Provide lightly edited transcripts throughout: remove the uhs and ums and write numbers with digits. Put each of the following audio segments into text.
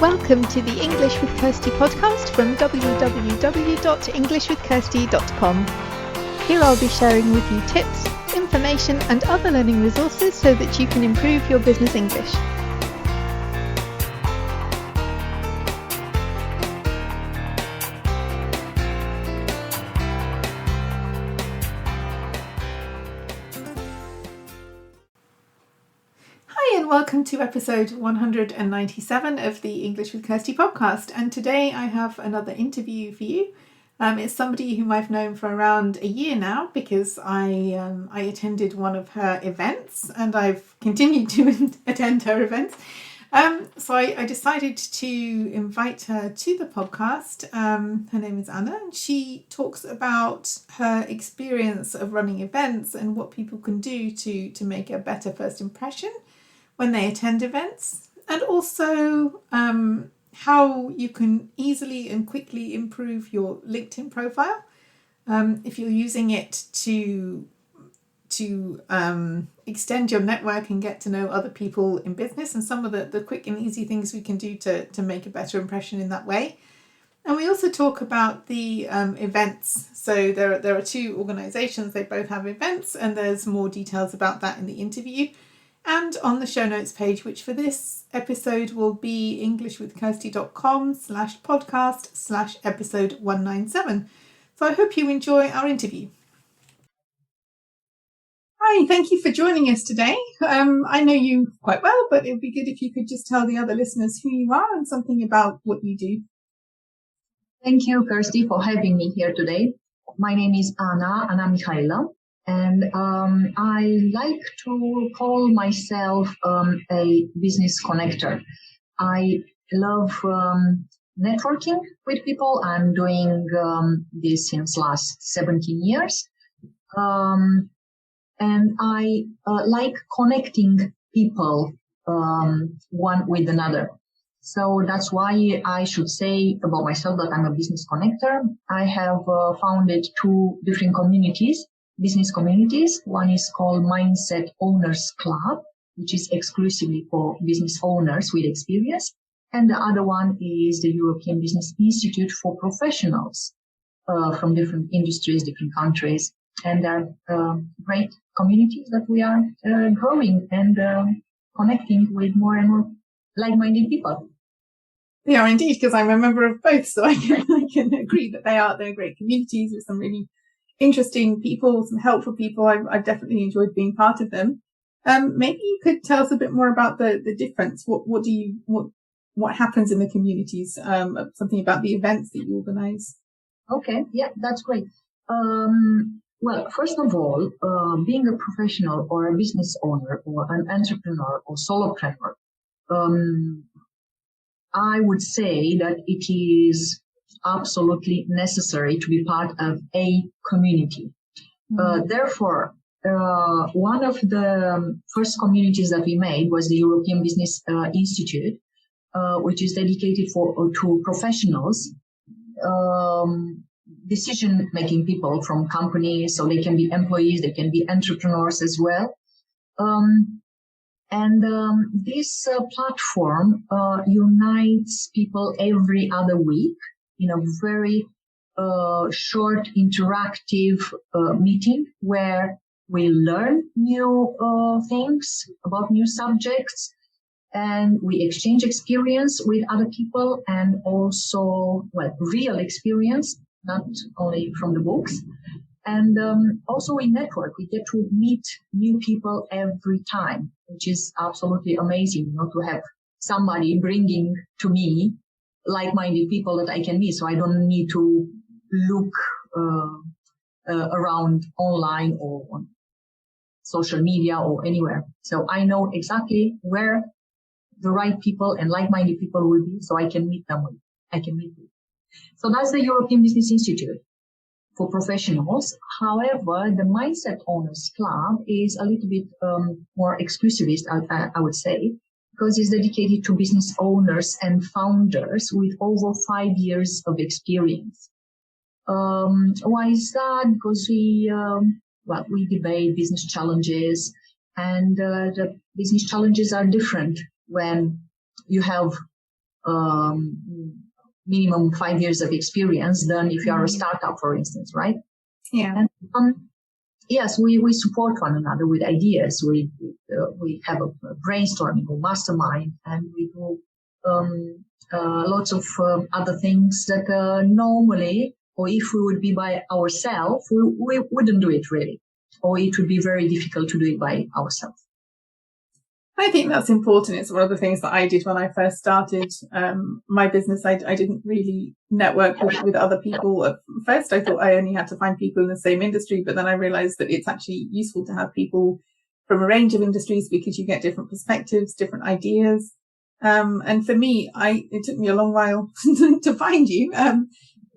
Welcome to the English with Kirsty podcast from www.englishwithkirsty.com. Here I'll be sharing with you tips, information and other learning resources so that you can improve your business English. Welcome to episode 197 of the English with Kirsty podcast, and today I have another interview for you. It's somebody whom I've known for around a year now because I attended one of her events and I've continued to attend her events. So I decided to invite her to the podcast. Her name is Anna, and she talks about her experience of running events and what people can do to make a better first impression when they attend events, and also how you can easily and quickly improve your LinkedIn profile if you're using it to extend your network and get to know other people in business, and some of the quick and easy things we can do to make a better impression in that way. And we also talk about the events. So there are two organisations, they both have events, and there's more details about that in the interview. And on the show notes page, which for this episode will be englishwithkirsty.com/podcast/episode 197. So I hope you enjoy our interview. Hi, thank you for joining us today. I know you quite well, but it would be good if you could just tell the other listeners who you are and something about what you do. Thank you, Kirsty, for having me here today. My name is Anna Mihaela. And I like to call myself a business connector. I love networking with people. I'm doing this since last 17 years. And I like connecting people one with another. So that's why I should say about myself that I'm a business connector. I have founded two different business communities. One is called Mindset Owners Club, which is exclusively for business owners with experience. And the other one is the European Business Institute for professionals from different industries, different countries. And they're great communities that we are growing and connecting with more and more like-minded people. They are indeed, because I'm a member of both, so I can agree that they're great communities with some really interesting people, some helpful people. I've definitely enjoyed being part of them. Maybe you could tell us a bit more about the difference. What happens in the communities? Something about the events that you organise. Okay, yeah, that's great. Well, first of all, being a professional or a business owner or an entrepreneur or solopreneur, I would say that it is absolutely necessary to be part of a community. Therefore, one of the first communities that we made was the European Business Institute, which is dedicated to professionals, decision-making people from companies, so they can be employees, they can be entrepreneurs as well. This platform unites people every other week in a very short interactive meeting where we learn new things about new subjects, and we exchange experience with other people, and also real experience, not only from the books. And also we network. We get to meet new people every time, which is absolutely amazing, to have somebody bringing to me like-minded people that I can meet, so I don't need to look around online or on social media or anywhere. So I know exactly where the right people and like-minded people will be, so I can meet them. So that's the European Business Institute for professionals. However, the Mindset Owners Club is a little bit more exclusivist, I would say, because it's dedicated to business owners and founders with over 5 years of experience. Why is that? Because we debate business challenges, and the business challenges are different when you have minimum 5 years of experience than if you are a startup, for instance, right? Yeah. And, yes, we support one another with ideas. We have a brainstorming or mastermind, and we do lots of other things that normally, or if we would be by ourselves, we wouldn't do it really, or it would be very difficult to do it by ourselves. I think that's important. It's one of the things that I did when I first started my business. I didn't really network with other people. At first, I thought I only had to find people in the same industry, but then I realized that it's actually useful to have people from a range of industries because you get different perspectives, different ideas. And for me, it took me a long while to find you.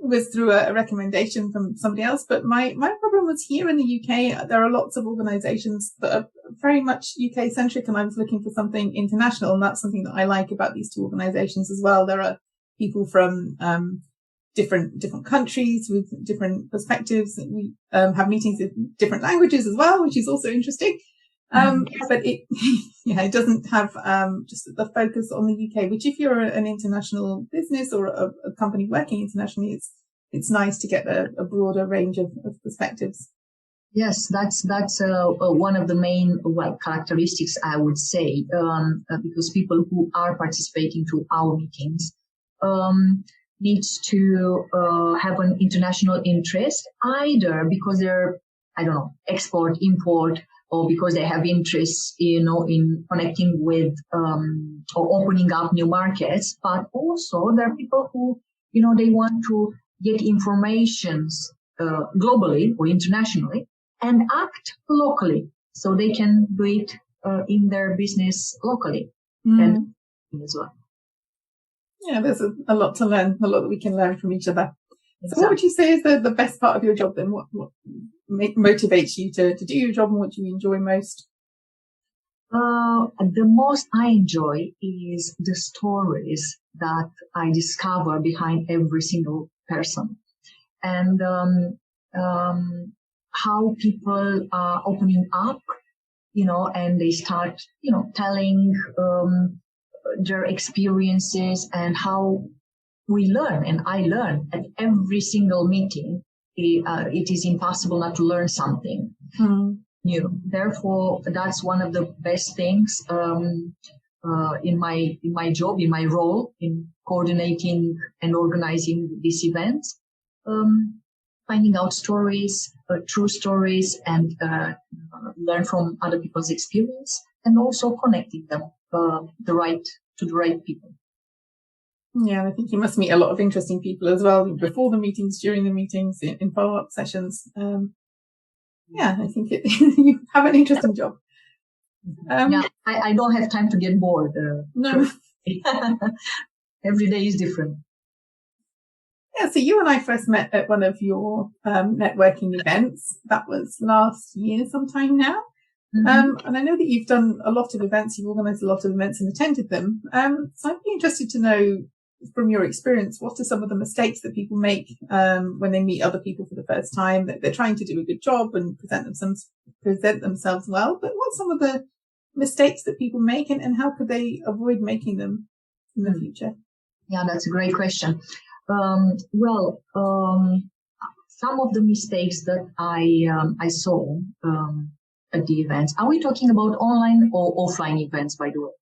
Was through a recommendation from somebody else. But my problem was here in the UK, there are lots of organisations that are very much UK centric, and I was looking for something international. And that's something that I like about these two organisations as well. There are people from different countries with different perspectives. We have meetings in different languages as well, which is also interesting. But it doesn't have just the focus on the UK, which if you're an international business or a company working internationally, it's nice to get a broader range of perspectives. Yes, that's one of the main characteristics, I would say, because people who are participating to our meetings needs to have an international interest, either because they're, export, import, or because they have interests, in connecting with or opening up new markets. But also there are people who, they want to get informations globally or internationally and act locally, so they can do it in their business locally and as well. Yeah, there's a lot to learn, a lot that we can learn from each other. Exactly. So what would you say is the best part of your job then? What motivates you to do your job, and what do you enjoy most? The most I enjoy is the stories that I discover behind every single person, and how people are opening up, and they start, telling their experiences, and how we learn, and I learn at every single meeting. It is impossible not to learn something new. Therefore, that's one of the best things in my job, in my role, in coordinating and organizing these events. Finding out stories, true stories, and learn from other people's experience, and also connecting them to the right people. Yeah, I think you must meet a lot of interesting people as well before the meetings, during the meetings, in follow-up sessions. I think you have an interesting job. I don't have time to get bored. No. Every day is different. Yeah, so you and I first met at one of your networking events. That was last year sometime now. And I know that you've done a lot of events, you've organised a lot of events and attended them. So I'd be interested to know, from your experience, what are some of the mistakes that people make when they meet other people for the first time, that they're trying to do a good job and present themselves well, but what's some of the mistakes that people make, and how could they avoid making them in the future? Yeah, that's a great question. Some of the mistakes that I saw at the events, are we talking about online or offline events, by the way?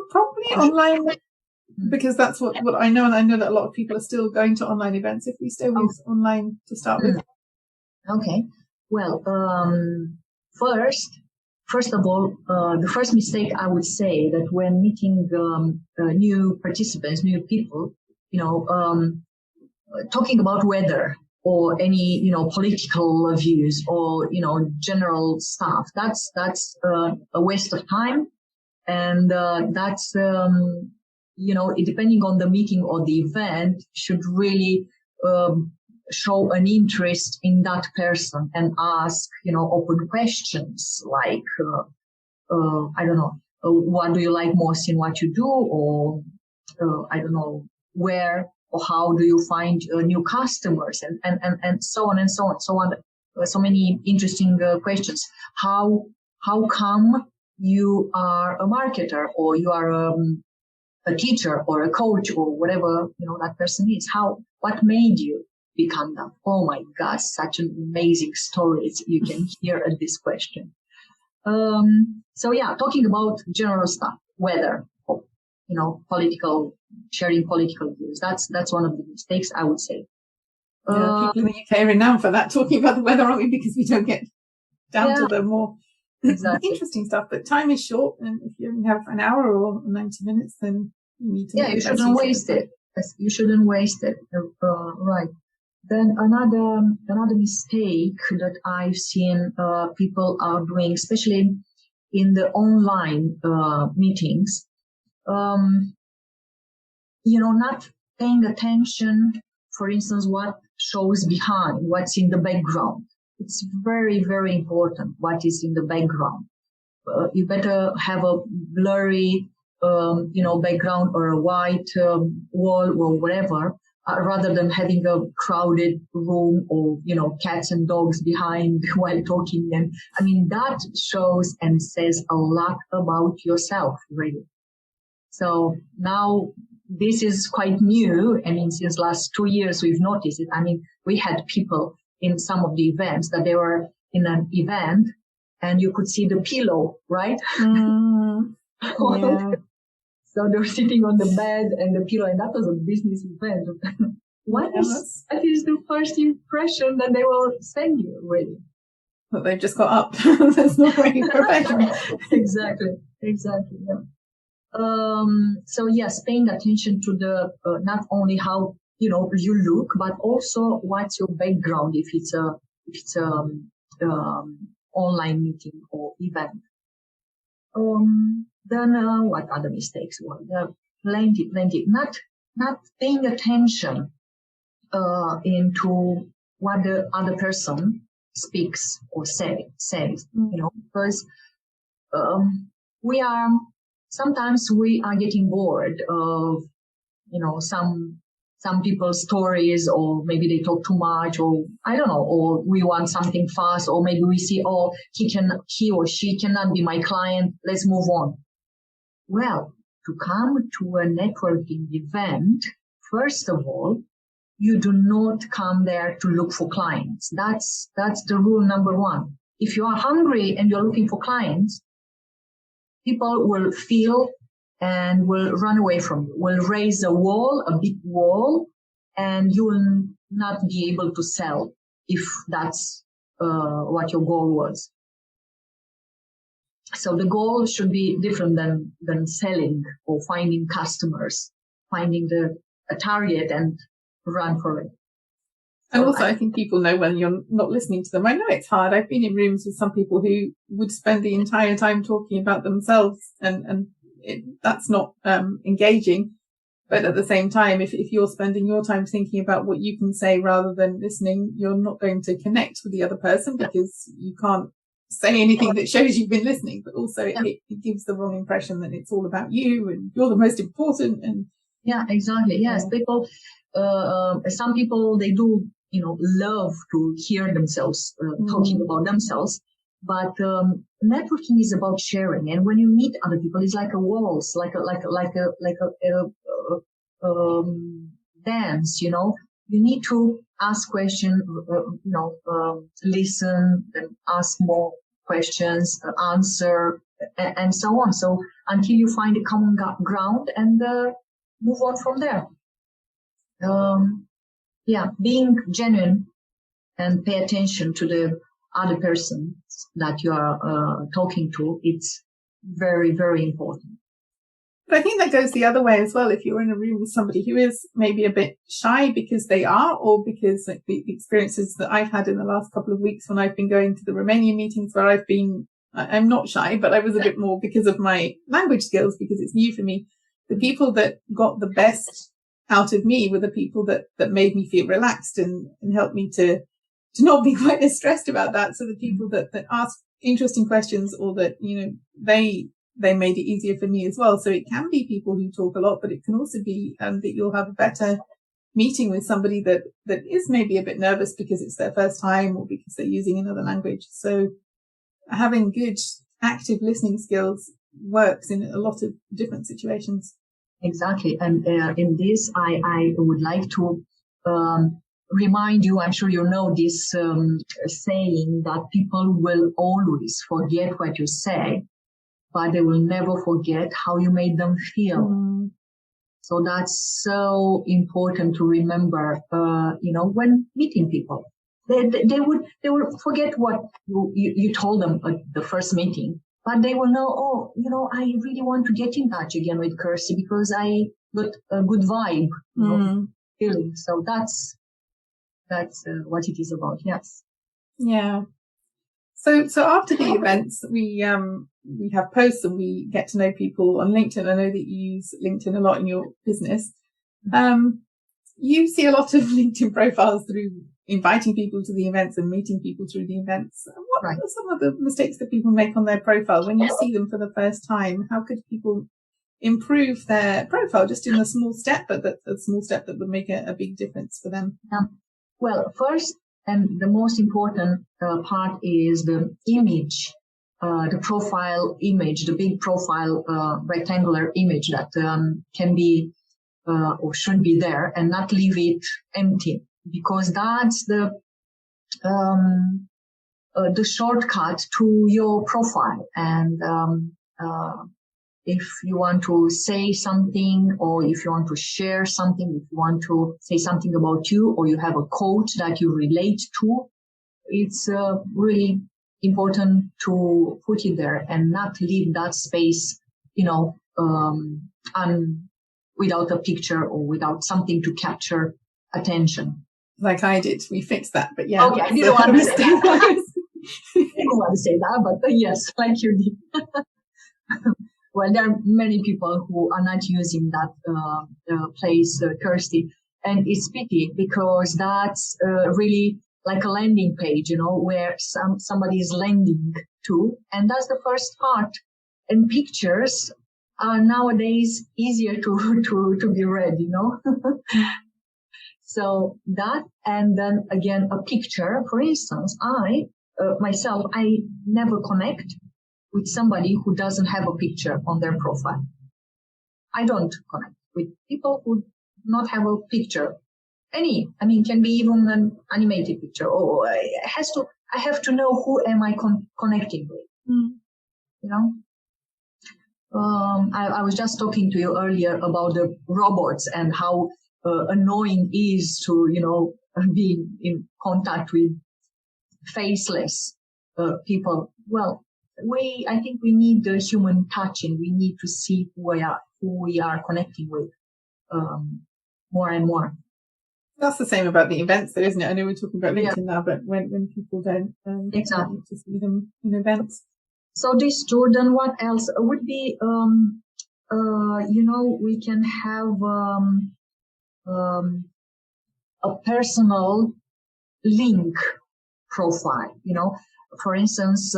Probably online, because that's what I know, and I know that a lot of people are still going to online events. If we stay with online to start with. Okay. Well, first of all, the first mistake I would say that when meeting new participants, new people, talking about weather or any, political views or, general stuff, that's a waste of time. And that's, depending on the meeting or the event, should really show an interest in that person and ask, open questions like, what do you like most in what you do? Or, where or how do you find new customers, and so on and so on, so on. So many interesting questions. How come you are a marketer, or you are a teacher or a coach or whatever, that person is. What made you become that? Oh my God, such an amazing stories you can hear at this question. So yeah, talking about general stuff, weather, sharing political views. That's one of the mistakes, I would say. Yeah, people in the UK are renowned for that, talking about the weather, aren't we? Because we don't get down to the more interesting stuff. But time is short, and if you only have an hour or 90 minutes, then you need to. Yeah, you shouldn't waste it. You shouldn't waste it. Right. Then another mistake that I've seen people are doing, especially in the online meetings, not paying attention, for instance, what shows behind, what's in the background. It's very, very important what is in the background. You better have a blurry, background or a white wall or whatever, rather than having a crowded room or, cats and dogs behind while talking. And I mean, that shows and says a lot about yourself, really. So now this is quite new. I mean, since last 2 years, we've noticed it. I mean, we had people in some of the events that they were in an event and you could see the pillow, right? Yeah. So they were sitting on the bed and the pillow, and that was a business event. What is the first impression that they will send you, really? But they've just got up. That's not very professional. Exactly, yeah. So yes, paying attention to the not only how you look, but also what's your background if it's a online meeting or event. Then what other mistakes? Well, there are plenty. Not paying attention into what the other person speaks or says. Because sometimes we are getting bored of some people's stories, or maybe they talk too much, or I don't know, or we want something fast, or maybe we see, he or she cannot be my client, let's move on. Well, to come to a networking event, first of all, you do not come there to look for clients. That's the rule number one. If you are hungry and you're looking for clients, people will feel and will run away from you, will raise a big wall, and you will not be able to sell if that's what your goal was. So the goal should be different than selling or finding customers, finding a target and run for it. And also, I think people know when you're not listening to them. I know it's hard. I've been in rooms with some people who would spend the entire time talking about themselves, and that's not engaging. But at the same time, if you're spending your time thinking about what you can say rather than listening, you're not going to connect with the other person because you can't say anything that shows you've been listening. But also, it gives the wrong impression that it's all about you and you're the most important. And yeah, exactly. Yes, people. Some people, they do, love to hear themselves talking about themselves. But networking is about sharing, and when you meet other people, it's like a waltz, like a dance. You need to ask questions, listen, and ask more questions, answer, and so on. So until you find a common ground and move on from there. Being genuine and pay attention to the other person that you are talking to, it's very, very important. But I think that goes the other way as well. If you're in a room with somebody who is maybe a bit shy because they are, or because like the experiences that I've had in the last couple of weeks when I've been going to the Romanian meetings where I'm not shy, but I was a bit more because of my language skills, because it's new for me. The people that got the best out of me were the people that made me feel relaxed and helped me to not be quite as stressed about that. So the people that ask interesting questions, or that, they made it easier for me as well. So it can be people who talk a lot, but it can also be that you'll have a better meeting with somebody that is maybe a bit nervous because it's their first time or because they're using another language. So having good active listening skills works in a lot of different situations. Exactly. And in this, I would like to remind you, I'm sure you know this saying that people will always forget what you say, but they will never forget how you made them feel. Mm. So that's so important to remember, when meeting people. They would forget what you told them at the first meeting, but they will know, I really want to get in touch again with Kirsty because I got a good vibe, feeling. So that's what it is about. Yes. Yeah. So after the events, we have posts and we get to know people on LinkedIn. I know that you use LinkedIn a lot in your business. You see a lot of LinkedIn profiles through inviting people to the events and meeting people through the events. What are some of the mistakes that people make on their profile when you see them for the first time? How could people improve their profile just in a small step, but a small step that would make a big difference for them? Well, first and the most important part is the image, the profile image, the big profile rectangular image that can be or should be there and not leave it empty, because that's the shortcut to your profile. And if you want to say something, or if you want to share something, if you want to say something about you, or you have a quote that you relate to, it's really important to put it there and not leave that space, without a picture or without something to capture attention. Like I did. We fixed that, but yeah. Okay, I didn't want to say that. I didn't want to say that, but yes, like you did. Well, there are many people who are not using that place, Kirsty, and it's pity because that's really like a landing page, where somebody is landing to, and that's the first part. And pictures are nowadays easier to be read, So that, and then again, a picture. For instance, I never connect with somebody who doesn't have a picture on their profile. I don't connect with people who not have a picture. Can be even an animated picture, or I have to know who am I connecting with, I was just talking to you earlier about the robots and how annoying is to, be in contact with faceless people. Well, I think we need the human touching. We need to see who we are connecting with more and more. That's the same about the events, though, isn't it? I know we're talking about LinkedIn now, but when people don't exactly to see them in events. So this too, then what else would be, we can have a personal link profile, for instance,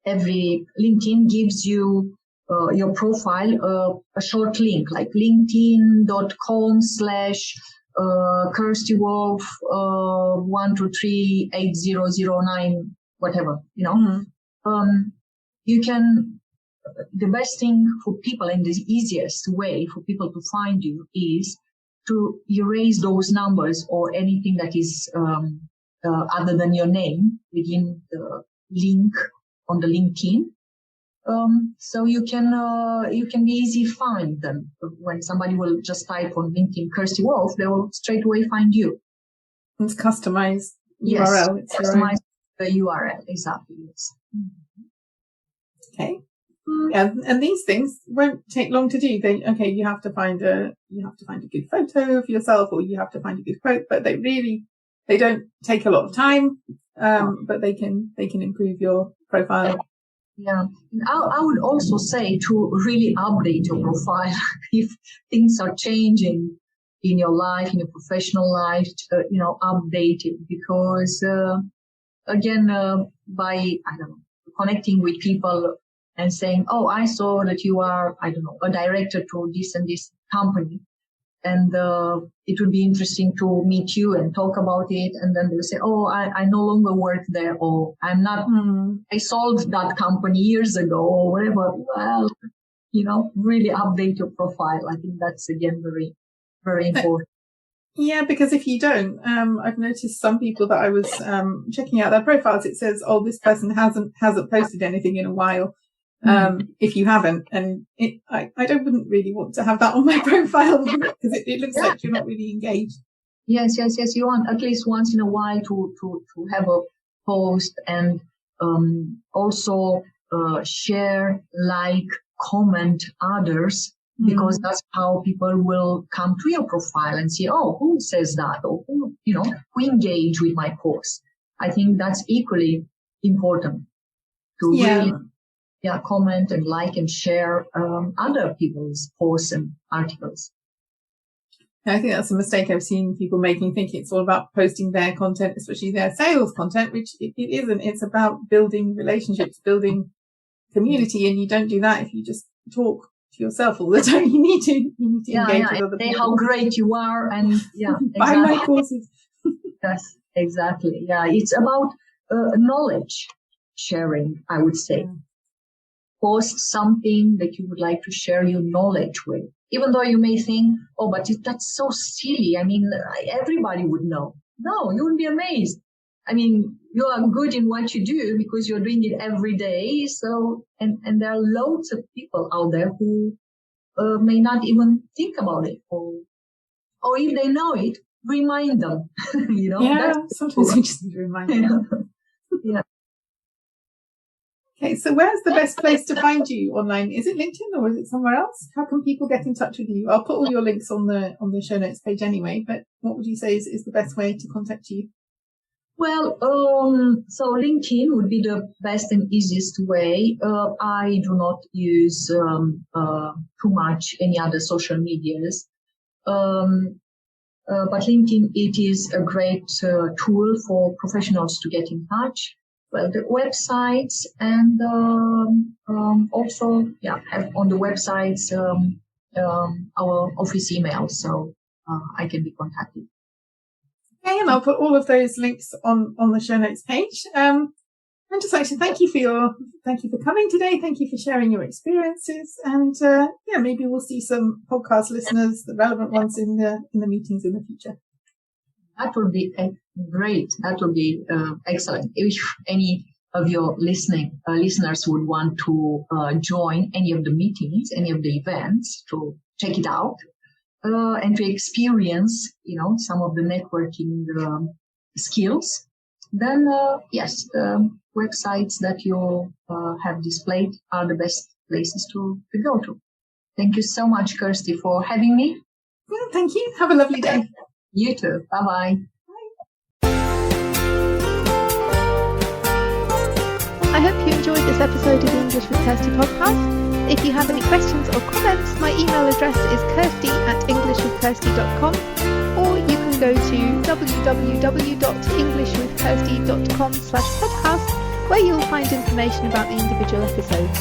every LinkedIn gives you your profile a short link, like linkedin.com/ Kirsty Wolf 1238009, whatever, you can, the best thing for people and the easiest way for people to find you is to erase those numbers or anything that is other than your name within the link on the LinkedIn. So you can be easy find them. When somebody will just type on LinkedIn Kirsty Wolf, they will straight away find you. It's customized yes, URL. It's customize the URL, exactly. Yes. Okay. Yeah, and these things won't take long to do. You have to find a good photo of yourself, or you have to find a good quote, but they don't take a lot of time. But they can improve your profile. Yeah, I would also say to really update your profile if things are changing in your life, in your professional life. Update it, because by connecting with people and saying, oh, I saw that you are, a director to this and this company, and it would be interesting to meet you and talk about it. And then they'll say, oh, I no longer work there, or I'm not, I sold that company years ago, or whatever. Well, really update your profile. I think that's again very, very important. Yeah, because if you don't, I've noticed some people that I was checking out their profiles. It says, "Oh, this person hasn't posted anything in a while." If you haven't, and I wouldn't really want to have that on my profile because it looks like you're not really engaged. Yes. You want at least once in a while to have a post and also share, like, comment others, because that's how people will come to your profile and see, oh, who says that, or who engage with my post. I think that's equally important to really comment and like and share other people's posts and articles. I think that's a mistake I've seen people making, thinking it's all about posting their content, especially their sales content, which it isn't. It's about building relationships, building community, and you don't do that if you just talk to yourself all the time. You need to engage with other people. How great you are, and buy my courses. Yes, exactly. Yeah, it's about knowledge sharing, I would say. Post something that you would like to share your knowledge with. Even though you may think, oh, but that's so silly. I mean, everybody would know. No, you would be amazed. I mean, you are good in what you do because you're doing it every day. So, and there are loads of people out there who may not even think about it, or if they know it, remind them. Yeah, sometimes we just need to remind them. Yeah. Okay, so where's the best place to find you online? Is it LinkedIn or is it somewhere else? How can people get in touch with you? I'll put all your links on the show notes page anyway, but what would you say is the best way to contact you? Well, so LinkedIn would be the best and easiest way. I do not use too much any other social medias. But LinkedIn, it is a great tool for professionals to get in touch. Well, the websites, and also have on the websites our office email, so I can be contacted. Okay, and I'll put all of those links on the show notes page. I'd just like to thank you for coming today. Thank you for sharing your experiences, and maybe we'll see some podcast listeners, the relevant ones, in the meetings in the future. That would be great. That would be excellent. If any of your listeners would want to join any of the meetings, any of the events, to check it out and to experience, some of the networking skills, then yes, the websites that you have displayed are the best places to go to. Thank you so much, Kirsty, for having me. Well, thank you. Have a lovely day. You too. Bye-bye. I hope you enjoyed this episode of the English with Kirsty podcast. If you have any questions or comments, my email address is kirsty@englishwithkirsty.com, or you can go to www.englishwithkirsty.com/podcast, where you'll find information about the individual episodes.